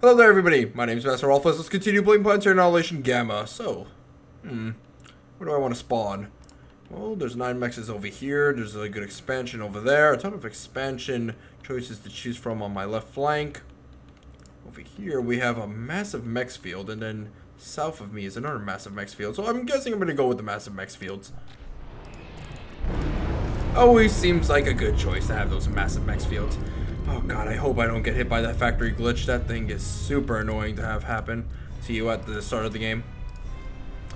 Hello there, everybody. My name is Masterofroflness. Let's continue playing Planetary.Annihilation.Gamma. So, where do I want to spawn? Well, there's 9 mexes over here. There's a good expansion over there. A ton of expansion choices to choose from on my left flank. Over here, we have a massive mex field, and then south of me is another massive mex field. So I'm guessing I'm going to go with the massive mex fields. Always seems like a good choice to have those massive mex fields. Oh god, I hope I don't get hit by that factory glitch. That thing is super annoying to have happen to you at the start of the game.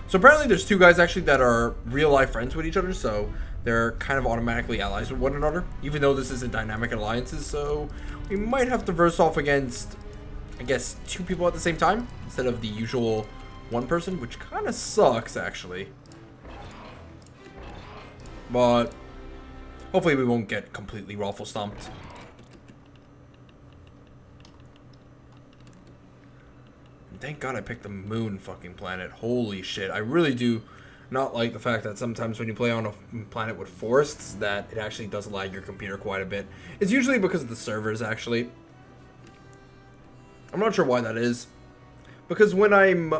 So apparently there's 2 guys actually that are real life friends with each other, so they're kind of automatically allies with one another, even though this isn't dynamic alliances, so we might have to verse off against, I guess, 2 people at the same time, instead of the usual 1 person, which kind of sucks, actually. But hopefully we won't get completely raffle stomped. Thank God I picked the moon fucking planet. Holy shit. I really do not like the fact that sometimes when you play on a planet with forests that it actually does lag your computer quite a bit. It's usually because of the servers, actually. I'm not sure why that is. Because when I'm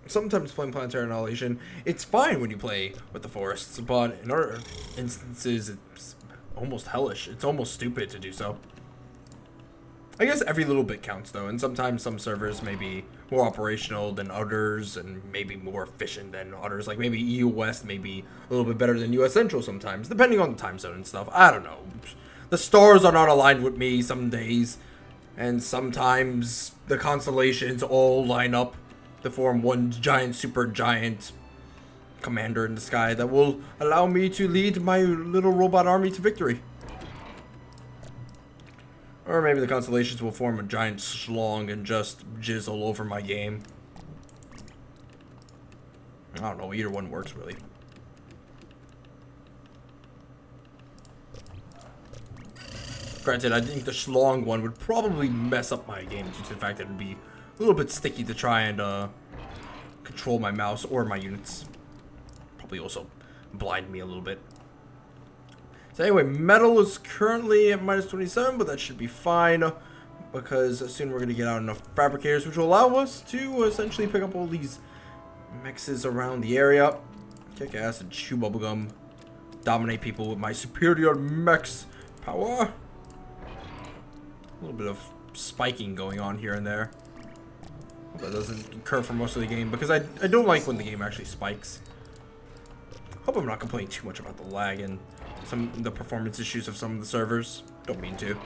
sometimes playing Planetary Annihilation, it's fine when you play with the forests, but in other instances it's almost hellish. It's almost stupid to do so. I guess every little bit counts, though, and sometimes some servers may be more operational than others, and maybe more efficient than others. Like, maybe EU West may be a little bit better than US Central sometimes, depending on the time zone and stuff. I don't know. The stars are not aligned with me some days, and sometimes the constellations all line up to form one giant, super giant commander in the sky that will allow me to lead my little robot army to victory. Or maybe the constellations will form a giant schlong and just jizz all over my game. I don't know, either one works really. Granted, I think the schlong one would probably mess up my game due to the fact that it would be a little bit sticky to try and control my mouse or my units. Probably also blind me a little bit. So anyway, metal is currently at minus 27, but that should be fine because soon we're going to get out enough fabricators, which will allow us to essentially pick up all these mexes around the area, kick ass and chew bubblegum, dominate people with my superior mex power. A little bit of spiking going on here and there. Hope that doesn't occur for most of the game because I don't like when the game actually spikes. Hope I'm not complaining too much about the lag and the performance issues of some of the servers. Don't mean to.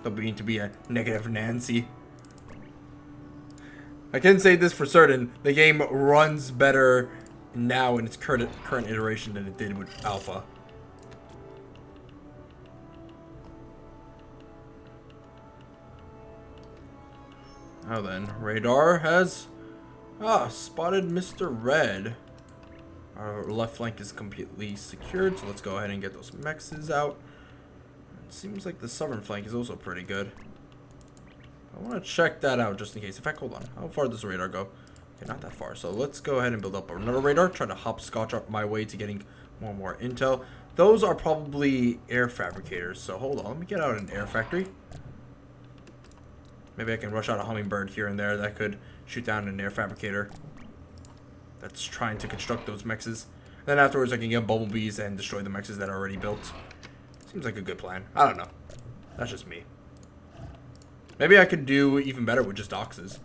Don't mean to be a negative Nancy. I can say this for certain. The game runs better now in its current iteration than it did with Alpha. Now then, radar has spotted Mr. Red. Our left flank is completely secured, so let's go ahead and get those mexes out. It seems like the southern flank is also pretty good. I want to check that out just in case. In fact, hold on. How far does the radar go? Okay, not that far. So let's go ahead and build up another radar. Try to hopscotch up my way to getting more intel. Those are probably air fabricators. So hold on. Let me get out an air factory. Maybe I can rush out a hummingbird here and there that could shoot down an air fabricator that's trying to construct those mexes. Then afterwards I can get bumblebees and destroy the mexes that are already built. Seems like a good plan. I don't know. That's just me. Maybe I could do even better with just doxes.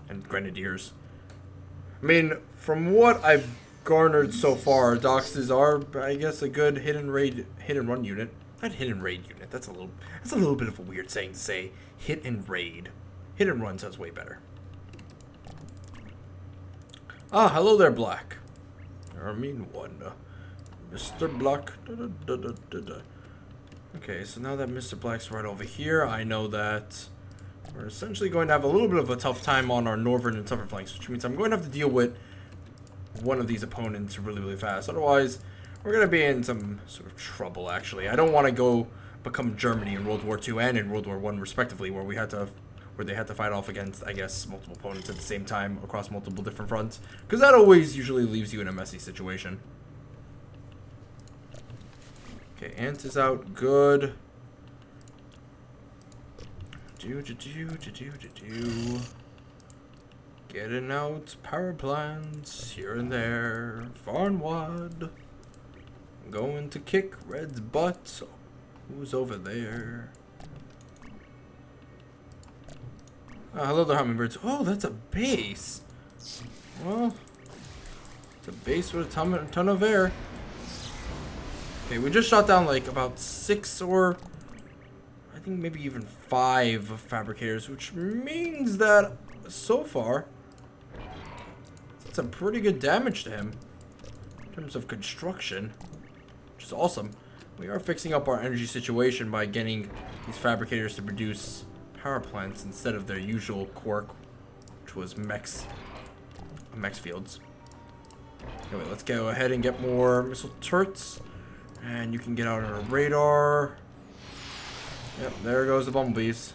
And grenadiers. I mean, from what I've garnered so far, doxes are, I guess, a good hit and run unit. Not hit and raid unit. That's a little bit of a weird saying to say. Hit and raid. Hit and run sounds way better. Ah, hello there, Black. I mean one. Mr. Black. Okay, so now that Mr. Black's right over here, I know that we're essentially going to have a little bit of a tough time on our northern and southern flanks, which means I'm going to have to deal with one of these opponents really, really fast. Otherwise, we're going to be in some sort of trouble, actually. I don't want to go become Germany in World War II and in World War I, respectively, where they had to fight off against, I guess, multiple opponents at the same time across multiple different fronts. Because that always usually leaves you in a messy situation. Okay, Ant is out. Good. Getting out power plants here and there, far and wide. I'm going to kick Red's butt. Who's over there? Oh, hello there, hummingbirds. Oh, that's a base. Well, it's a base with a ton of air. Okay, we just shot down like about 6 or I think maybe even 5 fabricators, which means that so far that's some pretty good damage to him in terms of construction, which is awesome. We are fixing up our energy situation by getting these fabricators to produce power plants instead of their usual quirk, which was mech fields. Anyway, let's go ahead and get more missile turrets, and you can get out on our radar. Yep, there goes the bumblebees.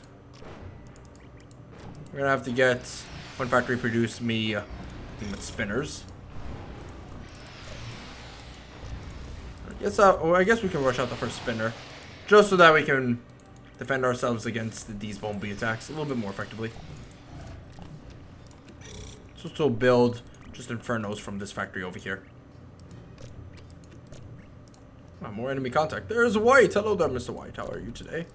We're gonna have to get one factory produce me with spinners. I guess we can rush out the first spinner, just so that we can defend ourselves against these bumblebee attacks a little bit more effectively. So still build just infernos from this factory over here. Oh, more enemy contact. There's White. Hello there, Mr. White. How are you today?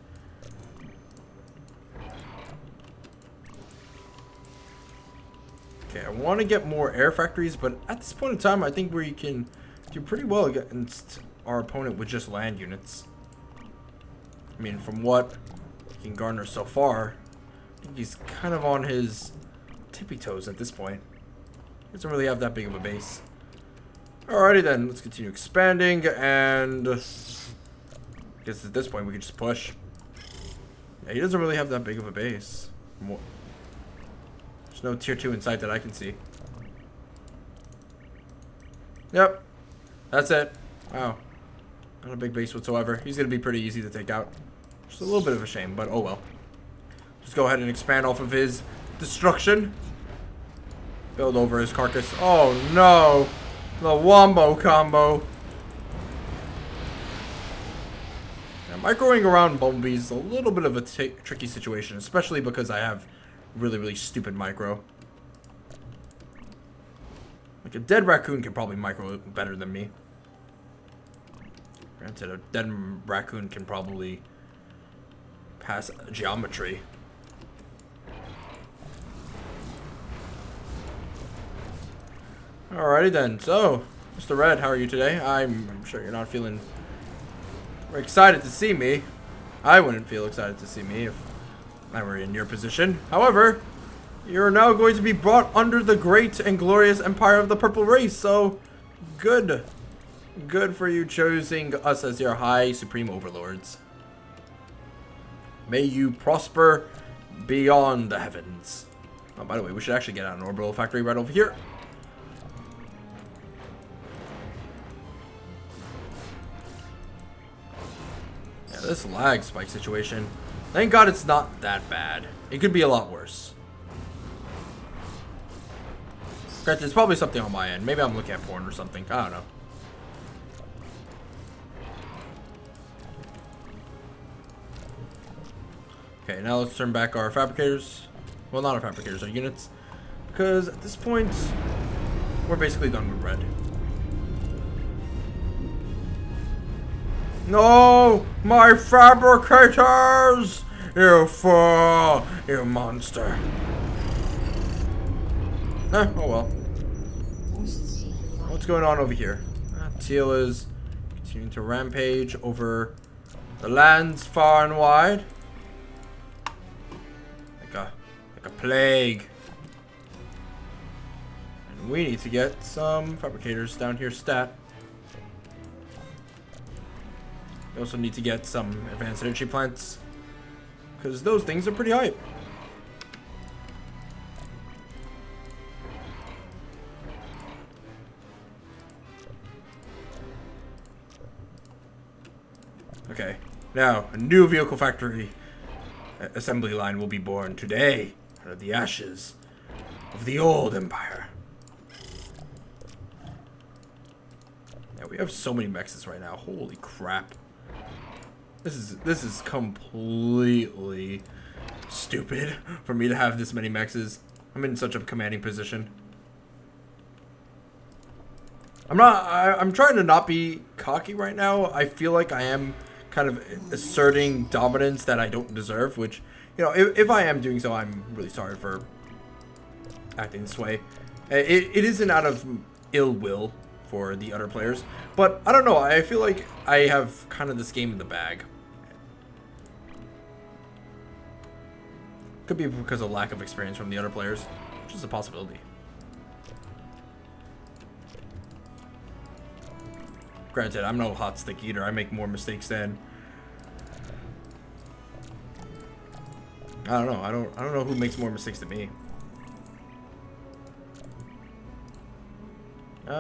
Okay, I want to get more air factories, but at this point in time, I think we can do pretty well against our opponent with just land units. I mean, from what he can garner so far, I think he's kind of on his tippy toes at this point. He doesn't really have that big of a base. Alrighty then, let's continue expanding, and I guess at this point we can just push. Yeah, he doesn't really have that big of a base. There's no tier 2 in sight that I can see. Yep, that's it. Wow, not a big base whatsoever. He's gonna be pretty easy to take out. Just a little bit of a shame, but oh well. Just go ahead and expand off of his destruction. Build over his carcass. Oh no! The wombo combo. Yeah, microing around bumblebees is a little bit of a tricky situation, especially because I have really stupid micro. Like a dead raccoon can probably micro better than me. Granted, a dead raccoon can probably pass geometry. Alrighty then, so, Mr. Red, how are you today? I'm sure you're not feeling excited to see me. I wouldn't feel excited to see me if I were in your position. However, you're now going to be brought under the great and glorious empire of the purple race, so good. Good for you choosing us as your high supreme overlords. May you prosper beyond the heavens. Oh, by the way, we should actually get out an orbital factory right over here. This lag spike situation, thank God it's not that bad. It could be a lot worse. Granted, it's probably something on my end. Maybe I'm looking at porn or something. I don't know. Okay, now let's turn back our fabricators. Well, not our fabricators, our units. Because at this point, we're basically done with red. No! My fabricators! You fool! You monster! Oh well. What's going on over here? Teal is continuing to rampage over the lands far and wide. Like a plague. And we need to get some fabricators down here stat. We also need to get some advanced energy plants, because those things are pretty hype. Okay, now a new vehicle factory assembly line will be born today out of the ashes of the old empire. Yeah, we have so many mechs right now. Holy crap. This is completely stupid for me to have this many mexes. I'm in such a commanding position. I'm trying to not be cocky right now. I feel like I am kind of asserting dominance that I don't deserve, which, you know, if I am doing so, I'm really sorry for acting this way. It isn't out of ill will for the other players, but I don't know. I feel like I have kind of this game in the bag. Could be because of lack of experience from the other players, which is a possibility. Granted, I'm no hot stick eater. I make more mistakes than... I don't know. I don't know who makes more mistakes than me.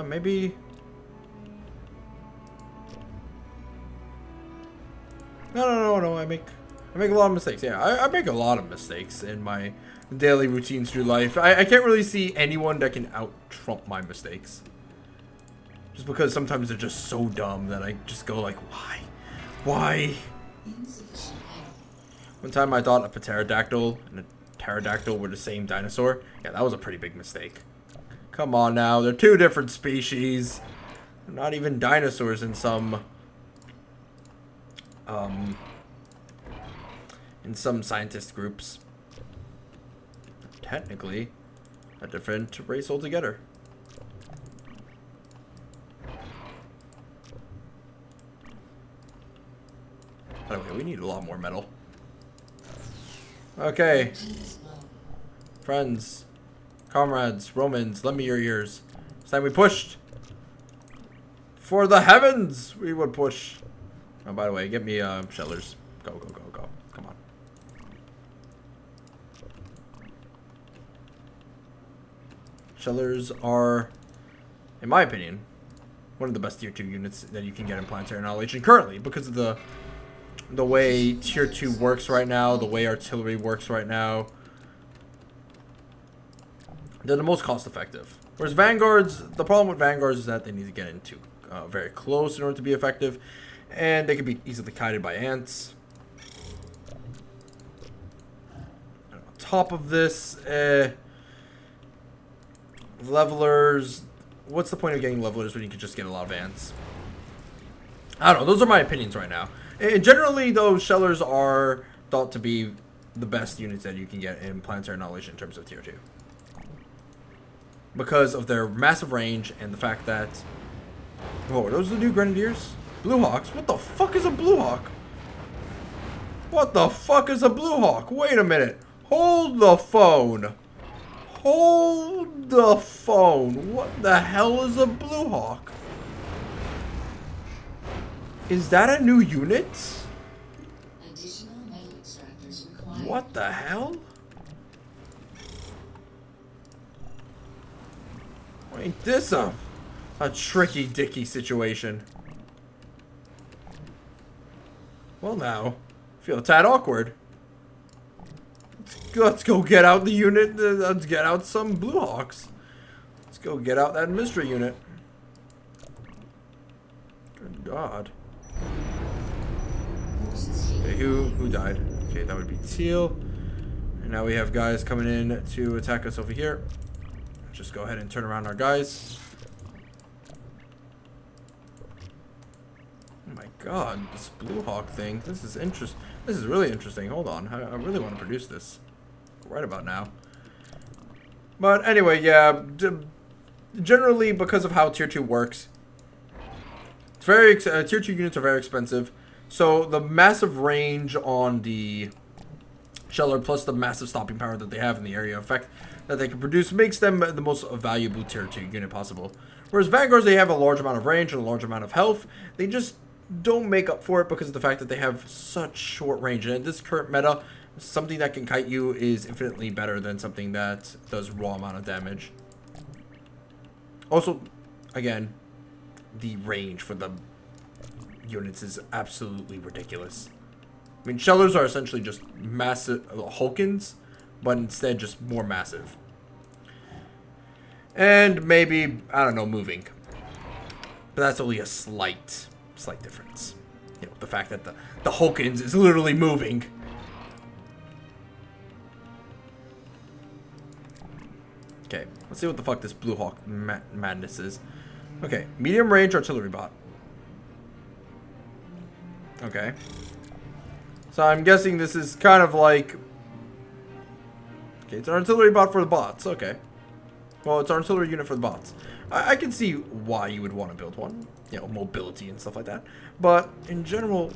Maybe... No. I make a lot of mistakes. Yeah, I make a lot of mistakes in my daily routines through life. I can't really see anyone that can out-trump my mistakes. Just because sometimes they're just so dumb that I just go like, why? Why? One time I thought a pterodactyl and a pterodactyl were the same dinosaur. Yeah, that was a pretty big mistake. Come on now, they're two different species. They're not even dinosaurs in some scientist groups. Technically, a different race altogether. Okay, we need a lot more metal. Okay. Friends, comrades, Romans, lend me your ears. It's time we pushed. For the heavens, we would push. Oh, by the way, get me shellers. Go. Come on. Shellers are, in my opinion, one of the best tier 2 units that you can get in Planetary Annihilation currently, because of the way tier 2 works right now, the way artillery works right now. They're the most cost effective. Whereas Vanguards, the problem with Vanguards is that they need to get into very close in order to be effective, and they can be easily kited by ants. And on top of this, levelers. What's the point of getting levelers when you can just get a lot of ants? I don't know. Those are my opinions right now. And generally, those shellers are thought to be the best units that you can get in Planetary Annihilation in terms of tier 2. Because of their massive range and the fact that... Oh, are those the new Grenadiers? Bluehawks? What the fuck is a Bluehawk? What the fuck is a Bluehawk? Wait a minute. Hold the phone. Hold the phone. What the hell is a Bluehawk? Is that a new unit? Additional metal extractors required. What the hell? Ain't this a tricky dicky situation? Well now, I feel a tad awkward. Let's go get out the unit. Let's get out some Bluehawks. Let's go get out that mystery unit. Good God. Okay, who died? Okay, that would be Teal. And now we have guys coming in to attack us over here. Just go ahead and turn around our guys. Oh my God, this Bluehawk thing. This is interesting. This is really interesting. Hold on, I really want to produce this right about now. But anyway, yeah. Generally, because of how tier 2 works, it's very tier 2 units are very expensive. So the massive range on the Sheller plus the massive stopping power that they have in the area effect that they can produce makes them the most valuable tier 2 unit possible. Whereas Vanguards, they have a large amount of range and a large amount of health. They just don't make up for it because of the fact that they have such short range. And in this current meta, something that can kite you is infinitely better than something that does raw amount of damage. Also, again, the range for the units is absolutely ridiculous. I mean, Shellers are essentially just massive Hulkins, but instead just more massive. And maybe, I don't know, moving. But that's only a slight difference. You know, the fact that the Hulkins is literally moving. Okay, let's see what the fuck this Bluehawk madness is. Okay, medium range artillery bot. Okay. So I'm guessing this is kind of like... Okay, it's an artillery bot for the bots. Okay. Well, it's an artillery unit for the bots. I can see why you would want to build one. You know, mobility and stuff like that. But, in general...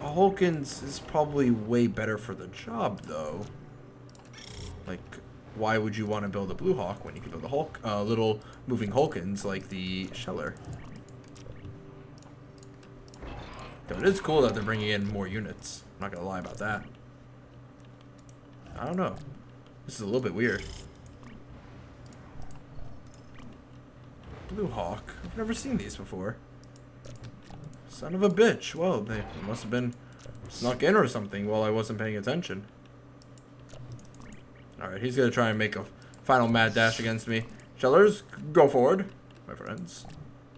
A Hulkins is probably way better for the job, though. Like, why would you want to build a Bluehawk when you can build a Hulk, little moving Hulkins like the Sheller? Though it is cool that they're bringing in more units. I'm not gonna lie about that. I don't know. This is a little bit weird. Bluehawk. I've never seen these before. Son of a bitch. Well, they must have been snuck in or something while I wasn't paying attention. Alright, he's gonna try and make a final mad dash against me. Shellers, go forward. My friends.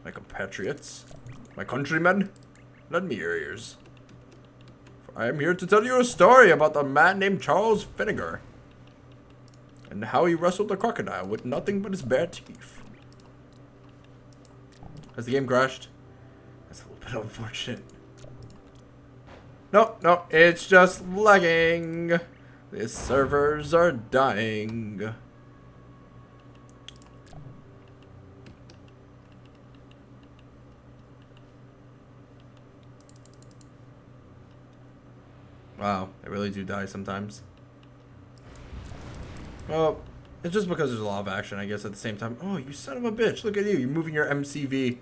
My compatriots. My countrymen. Lend me your ears. For I am here to tell you a story about the man named Charles Vinegar. And how he wrestled a crocodile with nothing but his bare teeth. Has the game crashed? That's a little bit unfortunate. No, it's just lagging. The servers are dying. Wow, they really do die sometimes. Well, it's just because there's a lot of action, I guess, at the same time. Oh, you son of a bitch. Look at you. You're moving your MCV.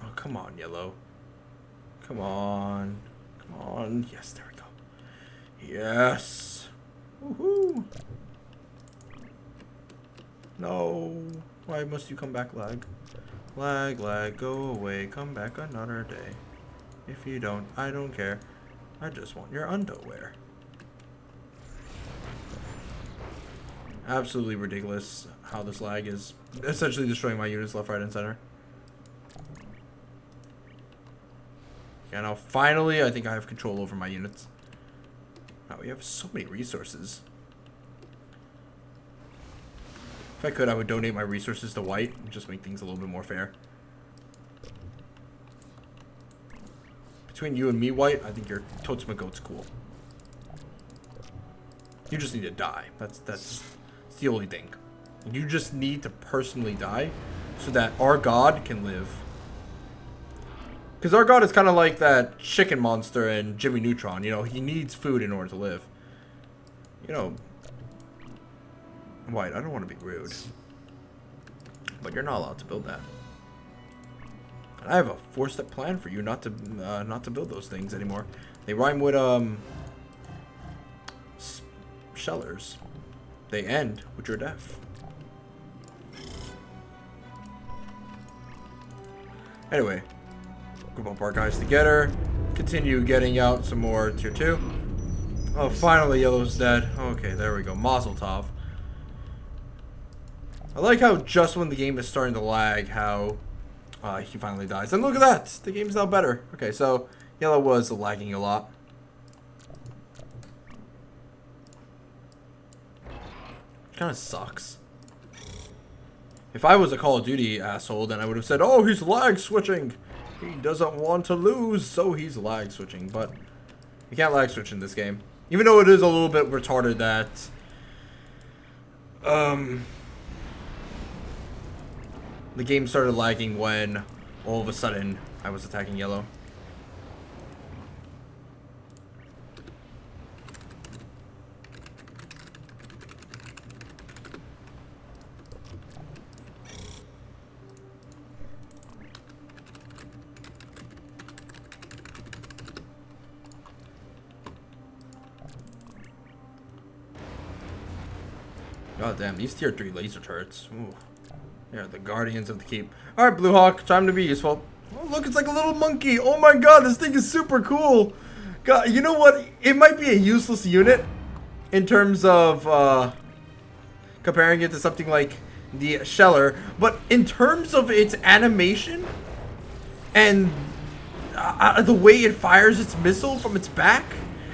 Oh, come on, yellow. Come on. Come on. Yes, there we go. Yes. Woohoo. No. Why must you come back, lag? Lag, go away. Come back another day. If you don't, I don't care. I just want your underwear. Absolutely ridiculous how this lag is essentially destroying my units left, right, and center. Okay, now finally I think I have control over my units. Wow, we have so many resources. If I could, I would donate my resources to white and just make things a little bit more fair. Between you and me, white, I think your Totsma Goat's cool. You just need to die. That's the only thing. You just need to personally die so that our god can live. Because our god is kind of like that chicken monster in Jimmy Neutron. You know, he needs food in order to live. You know, white, I don't want to be rude, but you're not allowed to build that. And I have a 4-step plan for you not to build those things anymore. They rhyme with Shellers. They end with your death. Anyway, group up our guys together. Continue getting out some more tier 2. Oh, finally yellow's dead. Okay, there we go. Mazel tov. I like how just when the game is starting to lag, how he finally dies. And look at that! The game's now better. Okay, so yellow was lagging a lot. Kind of sucks. If I was a Call of Duty asshole, then I would have said, oh, he's lag switching. He doesn't want to lose, so he's lag switching. But you can't lag switch in this game. Even though it is a little bit retarded that the game started lagging when all of a sudden I was attacking yellow. God damn, these tier 3 laser turrets. Ooh. They're the guardians of the keep. Alright, Bluehawk, time to be useful. Oh, look, it's like a little monkey. Oh my god, this thing is super cool. God, you know what? It might be a useless unit in terms of comparing it to something like the Sheller, but in terms of its animation and the way it fires its missile from its back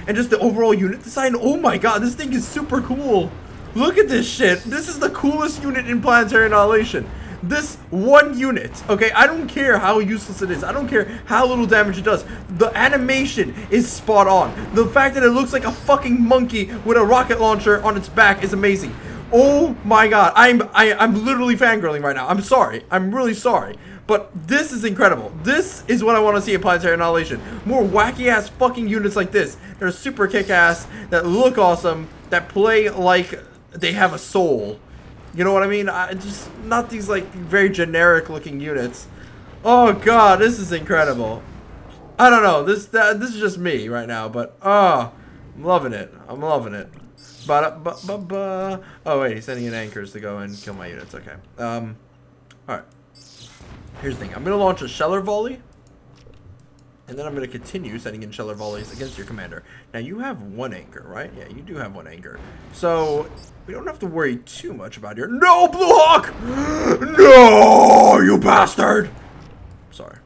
and just the overall unit design. Oh my god, this thing is super cool. Look at this shit. This is the coolest unit in Planetary Annihilation. This one unit, okay, I don't care how useless it is. I don't care how little damage it does. The animation is spot on. The fact that it looks like a fucking monkey with a rocket launcher on its back is amazing. Oh my god, I'm literally fangirling right now. I'm sorry. I'm really sorry. But this is incredible. This is what I want to see in Planetary Annihilation. More wacky ass fucking units like this. That are super kick ass, that look awesome, that play like they have a soul. You know what I mean? Just not these like very generic looking units. Oh god, this is incredible. I don't know. This is just me right now, but I'm loving it. I'm loving it. Oh wait, he's sending in anchors to go and kill my units. Okay. All right. Here's the thing. I'm gonna launch a Sheller volley, and then I'm gonna continue sending in Sheller volleys against your commander. Now you have one anchor, right? Yeah, you do have one anchor. So we don't have to worry too much about your. No, Bluehawk! No, you bastard! Sorry.